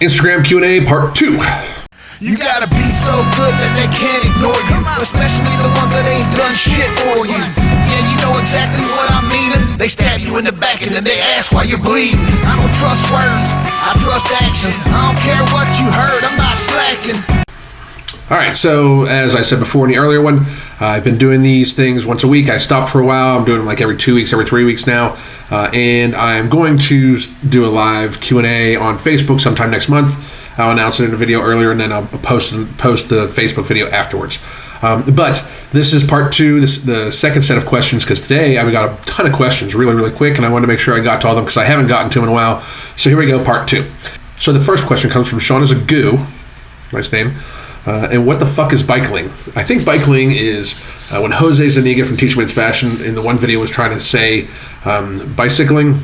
Instagram Q&A part 2. You gotta be so good that they can't ignore you, especially the ones that ain't done shit for you. Yeah, you know exactly what I mean. They stab you in the back and then they ask why you're bleeding. I don't trust words, I trust actions. I don't care what you heard, I'm not slacking. Alright, so as I said before in the earlier one, I've been doing these things once a week. I stopped for a while. I'm doing them like every 2 weeks, every 3 weeks now. And I'm going to do a live Q&A on Facebook sometime next month. I'll announce it in a video earlier, and then I'll post the Facebook video afterwards. But this is part 2, the second set of questions, because today I've got a ton of questions really, really quick, and I wanted to make sure I got to all of them because I haven't gotten to them in a while. So here we go, part 2. So the first question comes from Sean as a Goo. Nice name. And what the fuck is bicycling? I think bicycling is when Jose Zuniga from Teach Men's Fashion in the one video was trying to say bicycling.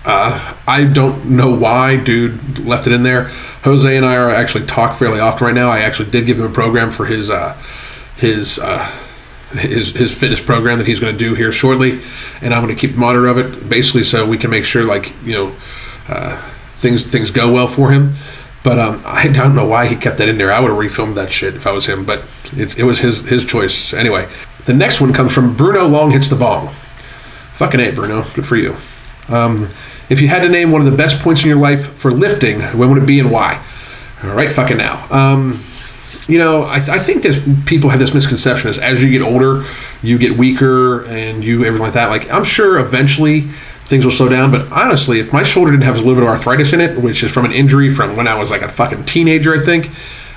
I don't know why dude left it in there. Jose and I are actually talk fairly often right now. I actually did give him a program for his fitness program that he's going to do here shortly, and I'm going to keep monitor of it basically so we can make sure things go well for him. But I don't know why he kept that in there. I would have refilmed that shit if I was him, but it was his choice. Anyway, the next one comes from Bruno Long Hits the Bong. Fucking A, Bruno. Good for you. If you had to name one of the best points in your life for lifting, when would it be and why? All right, fucking now. I think that people have this misconception as you get older, you get weaker and everything like that. Like, I'm sure eventually things will slow down, but honestly, if my shoulder didn't have a little bit of arthritis in it, which is from an injury from when I was like a fucking teenager, I think,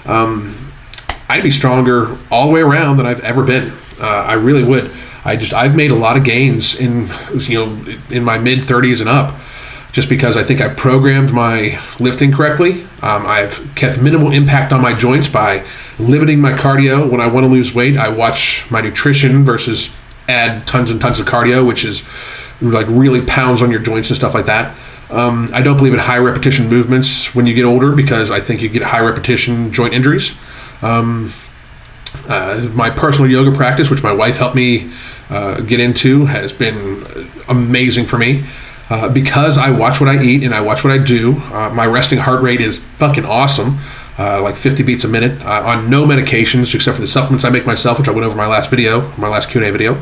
I'd be stronger all the way around than I've ever been. I really would. I've made a lot of gains in my mid 30s and up, just because I think I programmed my lifting correctly. I've kept minimal impact on my joints by limiting my cardio. When I want to lose weight, I watch my nutrition versus add tons and tons of cardio, which is like really pounds on your joints and stuff like that. I don't believe in high repetition movements when you get older because I think you get high repetition joint injuries. My personal yoga practice, which my wife helped me get into, has been amazing for me. Because I watch what I eat and I watch what I do, my resting heart rate is fucking awesome, like 50 beats a minute, on no medications except for the supplements I make myself, which I went over in my last Q&A video,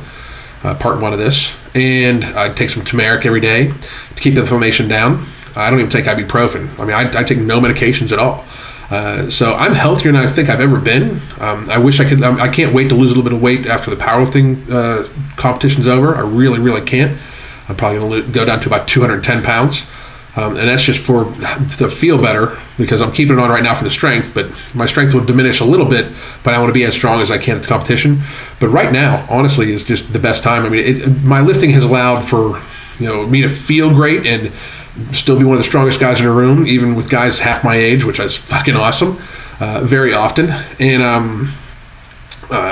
part 1 of this. And I take some turmeric every day to keep the inflammation down. I don't even take ibuprofen. I mean, I take no medications at all. So I'm healthier than I think I've ever been. I wish I could. I can't wait to lose a little bit of weight after the powerlifting competition's over. I really, really can't. I'm probably going to go down to about 210 pounds. And that's just to feel better, because I'm keeping it on right now for the strength, but my strength will diminish a little bit, but I want to be as strong as I can at the competition. But right now, honestly, is just the best time. I mean, my lifting has allowed for me to feel great and still be one of the strongest guys in the room, even with guys half my age, which is fucking awesome, very often. And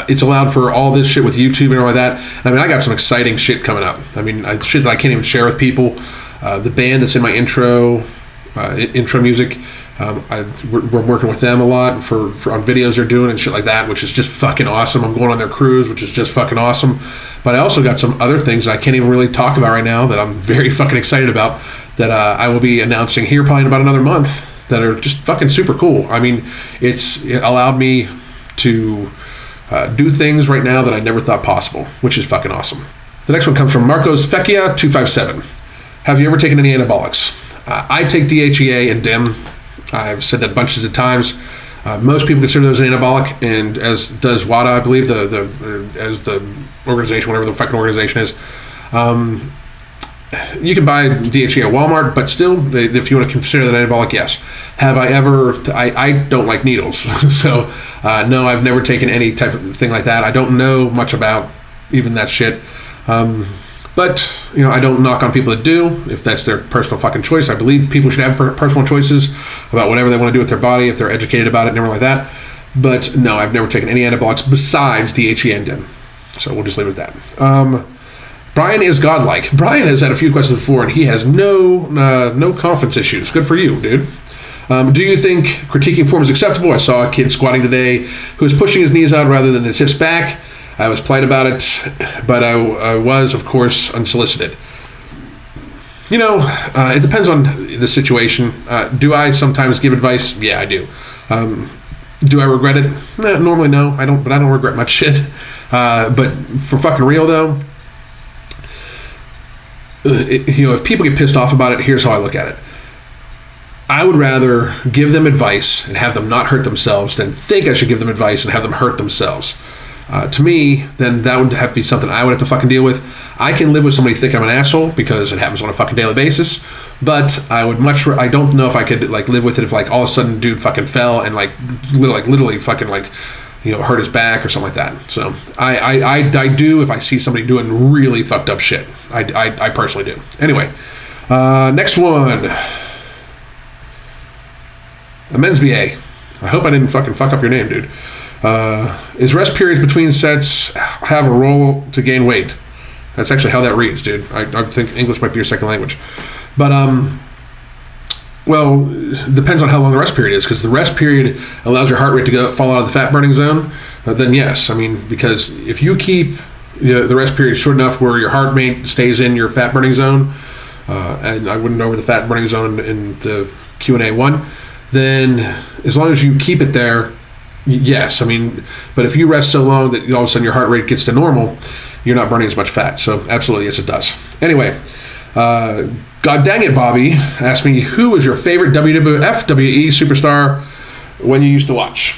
it's allowed for all this shit with YouTube and all of that. I mean, I got some exciting shit coming up. I mean, shit that I can't even share with people. The band that's in my intro music, we're working with them a lot for on videos they're doing and shit like that, which is just fucking awesome. I'm going on their cruise, which is just fucking awesome. But I also got some other things that I can't even really talk about right now that I'm very fucking excited about, that I will be announcing here probably in about another month, that are just fucking super cool. I mean, it allowed me to do things right now that I never thought possible, which is fucking awesome. The next one comes from Marcos Fecchia 257. Have you ever taken any anabolics? I take DHEA and DIM. I've said that bunches of times. Most people consider those an anabolic, and as does WADA, I believe, as the organization, whatever the fucking organization is. You can buy DHEA at Walmart, but still, if you want to consider that anabolic, yes. Have I ever? I don't like needles, so no, I've never taken any type of thing like that. I don't know much about even that shit. But, I don't knock on people that do, if that's their personal fucking choice. I believe people should have personal choices about whatever they want to do with their body, if they're educated about it and everything like that. But no, I've never taken any anabolics besides DHEA and DIM. So we'll just leave it at that. Brian is godlike. Brian has had a few questions before, and he has no confidence issues. Good for you, dude. Do you think critiquing form is acceptable? I saw a kid squatting today who was pushing his knees out rather than his hips back. I was polite about it, but I was, of course, unsolicited. It depends on the situation. Do I sometimes give advice? Yeah, I do. Do I regret it? Normally, no. I don't. But I don't regret much shit. But for fucking real though, if people get pissed off about it, here's how I look at it. I would rather give them advice and have them not hurt themselves than think I should give them advice and have them hurt themselves. To me, then that would have to be something I would have to fucking deal with. I can live with somebody thinking I'm an asshole because it happens on a fucking daily basis, but I don't know if I could live with it if all of a sudden dude fucking fell and literally fucking hurt his back or something like that. So I do if I see somebody doing really fucked up shit. I personally do. Anyway, next one. A men's BA. I hope I didn't fucking fuck up your name, dude. Is rest periods between sets have a role to gain weight? That's actually how that reads, dude. I think English might be your second language. But, well, depends on how long the rest period is, because the rest period allows your heart rate to fall out of the fat burning zone. Then yes, because if you keep the rest period short enough where your heart rate stays in your fat burning zone, and I wouldn't over the fat burning zone in the Q&A one, then as long as you keep it there, yes. But if you rest so long that all of a sudden your heart rate gets to normal, you're not burning as much fat. So absolutely, yes, it does. Anyway, God dang it, Bobby asked me, who was your favorite WWE superstar when you used to watch?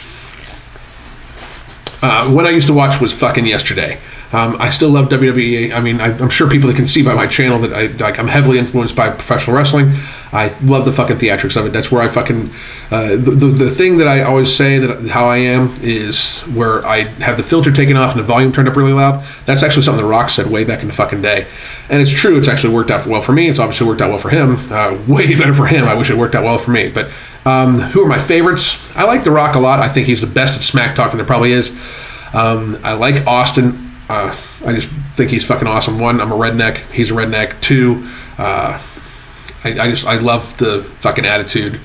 When I used to watch was fucking yesterday. I still love WWE. I'm sure people that can see by my channel that I'm heavily influenced by professional wrestling. I love the fucking theatrics of it. That's where I fucking the thing that I always say that how I am is where I have the filter taken off and the volume turned up really loud. That's actually something The Rock said way back in the fucking day, and it's true. It's actually worked out well for me. It's obviously worked out well for him. Way better for him. I wish it worked out well for me. But who are my favorites? I like The Rock a lot. I think he's the best at smack talking there probably is. I like Austin. I just think he's fucking awesome. One, I'm a redneck. He's a redneck. Two, I love the fucking attitude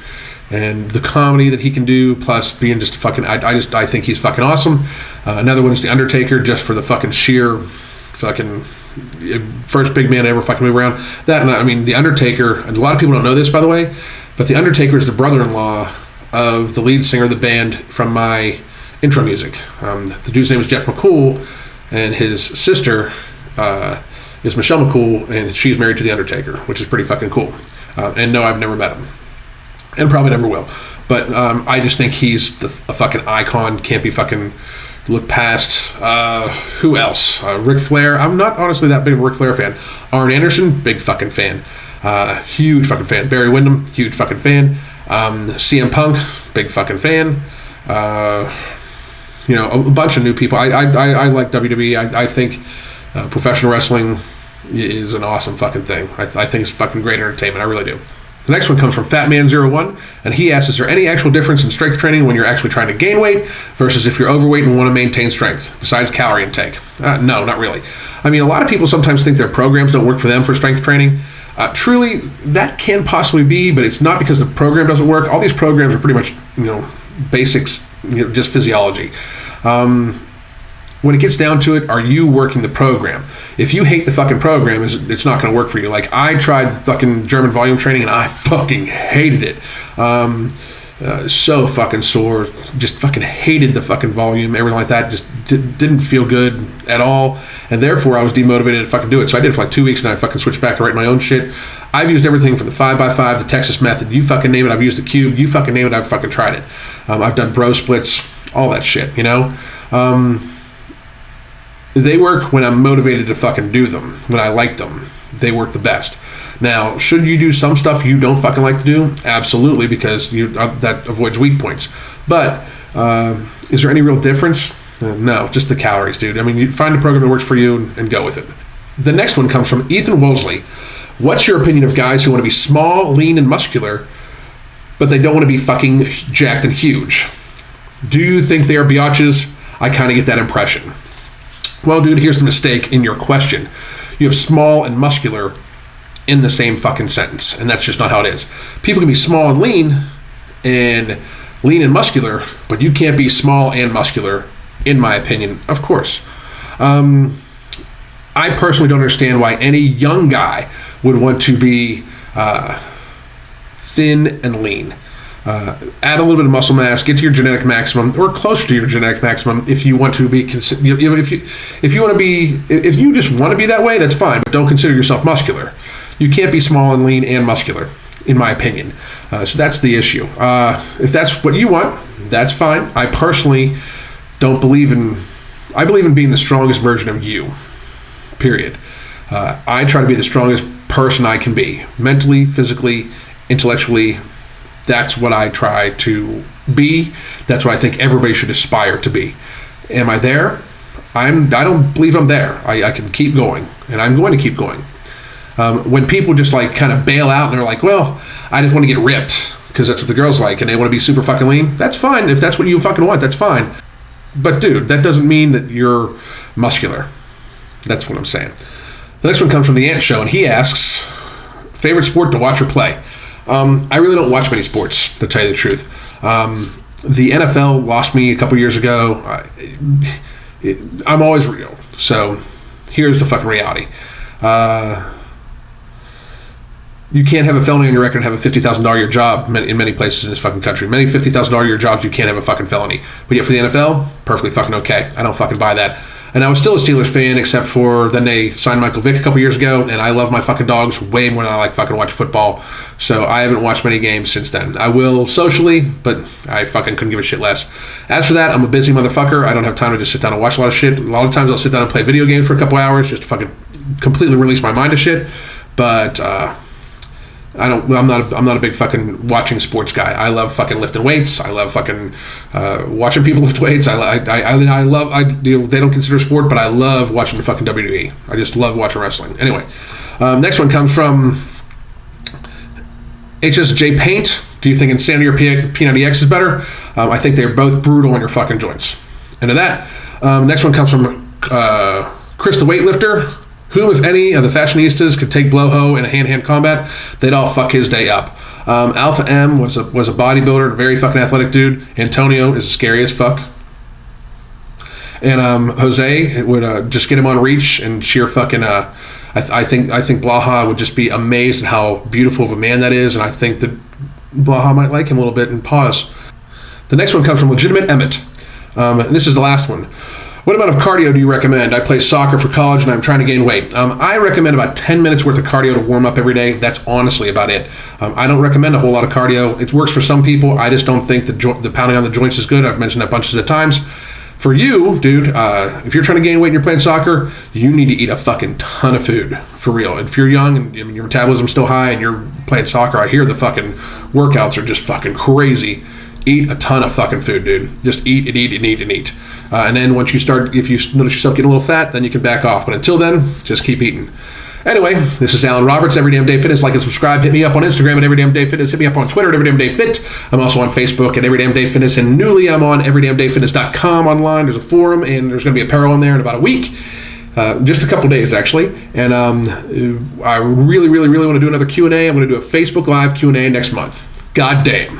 and the comedy that he can do. Plus, being just fucking, I think he's fucking awesome. Another one is the Undertaker, just for the fucking sheer fucking first big man to ever fucking move around. The Undertaker. And a lot of people don't know this, by the way, but the Undertaker is the brother-in-law of the lead singer of the band from my intro music. The dude's name is Jeff McCool. And his sister is Michelle McCool, and she's married to The Undertaker, which is pretty fucking cool. And no, I've never met him. And probably never will. But I just think he's a fucking icon, can't be fucking looked past. Who else? Ric Flair. I'm not honestly that big of a Ric Flair fan. Arn Anderson, big fucking fan. Huge fucking fan. Barry Windham, huge fucking fan. CM Punk, big fucking fan. A bunch of new people. I like WWE. I think professional wrestling is an awesome fucking thing. I think it's fucking great entertainment. I really do. The next one comes from Fatman01, and he asks, is there any actual difference in strength training when you're actually trying to gain weight versus if you're overweight and want to maintain strength, besides calorie intake? No, not really. A lot of people sometimes think their programs don't work for them for strength training. Truly, that can possibly be, but it's not because the program doesn't work. All these programs are pretty much, basics, just physiology. When it gets down to it, are you working the program? If you hate the fucking program, it's not going to work for you. I tried fucking German volume training and I fucking hated it. So fucking sore. Just fucking hated the fucking volume, everything like that. Just didn't feel good at all. And therefore, I was demotivated to fucking do it. So I did it for 2 weeks and I fucking switched back to write my own shit. I've used everything from the 5x5, the Texas method. You fucking name it, I've used the cube. You fucking name it, I've fucking tried it. I've done bro splits, all that shit, They work when I'm motivated to fucking do them, when I like them. They work the best. Now, should you do some stuff you don't fucking like to do? Absolutely, because that avoids weak points. But is there any real difference? No, just the calories, dude. You find a program that works for you and go with it. The next one comes from Ethan Wolseley. What's your opinion of guys who want to be small, lean, and muscular, but they don't want to be fucking jacked and huge? Do you think they are biatches? I kind of get that impression. Well, dude, here's the mistake in your question. You have small and muscular in the same fucking sentence, and that's just not how it is. People can be small and lean and muscular, but you can't be small and muscular, in my opinion, of course. I personally don't understand why any young guy would want to be thin and lean. Add a little bit of muscle mass, get to your genetic maximum or close to your genetic maximum if you want to be if you just want to be that way, that's fine, but don't consider yourself muscular. You can't be small and lean and muscular, in my opinion. So that's the issue. If that's what you want, that's fine. I personally don't believe in I believe in being the strongest version of you, period. I try to be the strongest person I can be, mentally, physically, intellectually. That's what I try to be. That's what I think everybody should aspire to be. Am I there? I don't believe I'm there. I can keep going, and I'm going to keep going. When people just like kind of bail out and they're like, well, I just want to get ripped because that's what the girls like and they want to be super fucking lean, that's fine. If that's what you fucking want, that's fine. But dude, that doesn't mean that you're muscular. That's what I'm saying. The next one comes from the Ant Show, and he asks, favorite sport to watch or play? I really don't watch many sports, to tell you the truth. The NFL lost me a couple years ago. I'm always real. So here's the fucking reality. You can't have a felony on your record and have a $50,000 a year job in many places in this fucking country. Many $50,000 a year jobs, you can't have a fucking felony. But yet for the NFL, perfectly fucking okay. I don't fucking buy that. And I was still a Steelers fan, except for then they signed Michael Vick a couple years ago, and I love my fucking dogs way more than I like fucking watch football. So I haven't watched many games since then. I will socially, but I fucking couldn't give a shit less. As for that, I'm a busy motherfucker. I don't have time to just sit down and watch a lot of shit. A lot of times I'll sit down and play video games for a couple hours just to fucking completely release my mind to shit. But I'm not a big fucking watching sports guy. I love fucking lifting weights. I love fucking watching people lift weights. They don't consider sport, but I love watching the fucking WWE. I just love watching wrestling. Anyway, next one comes from HSJ Paint. Do you think Insanity or P90X is better? I think they're both brutal on your fucking joints. And to that, next one comes from Chris the Weightlifter. Whom, if any, of the fashionistas could take blowho in a hand-to-hand combat, they'd all fuck his day up. Alpha M was a bodybuilder and a very fucking athletic dude. Antonio is scary as fuck. And Jose would just get him on reach and sheer fucking. I think Blaha would just be amazed at how beautiful of a man that is, and I think that Blaha might like him a little bit. And pause. The next one comes from Legitimate Emmett, and this is the last one. What amount of cardio do you recommend? I play soccer for college and I'm trying to gain weight. I recommend about 10 minutes worth of cardio to warm up every day. That's honestly about it. I don't recommend a whole lot of cardio. It works for some people. I just don't think the pounding on the joints is good. I've mentioned that bunches of times. For you, dude, if you're trying to gain weight and you're playing soccer, you need to eat a fucking ton of food, for real. If you're young and your metabolism's still high and you're playing soccer, I hear the fucking workouts are just fucking crazy. Eat a ton of fucking food, dude. Just eat and eat and eat and eat. And then once you start, if you notice yourself getting a little fat, then you can back off. But until then, just keep eating. Anyway, this is Alan Roberts, Every Damn Day Fitness. Like and subscribe. Hit me up on Instagram at Every Damn Day Fitness. Hit me up on Twitter at Every Damn Day Fit. I'm also on Facebook at Every Damn Day Fitness. And newly, I'm on everydamndayfitness.com online. There's a forum, and there's going to be apparel in there in about a week. Just a couple days, actually. And I really, really, really want to do another Q&A. I'm going to do a Facebook Live Q&A next month. God damn.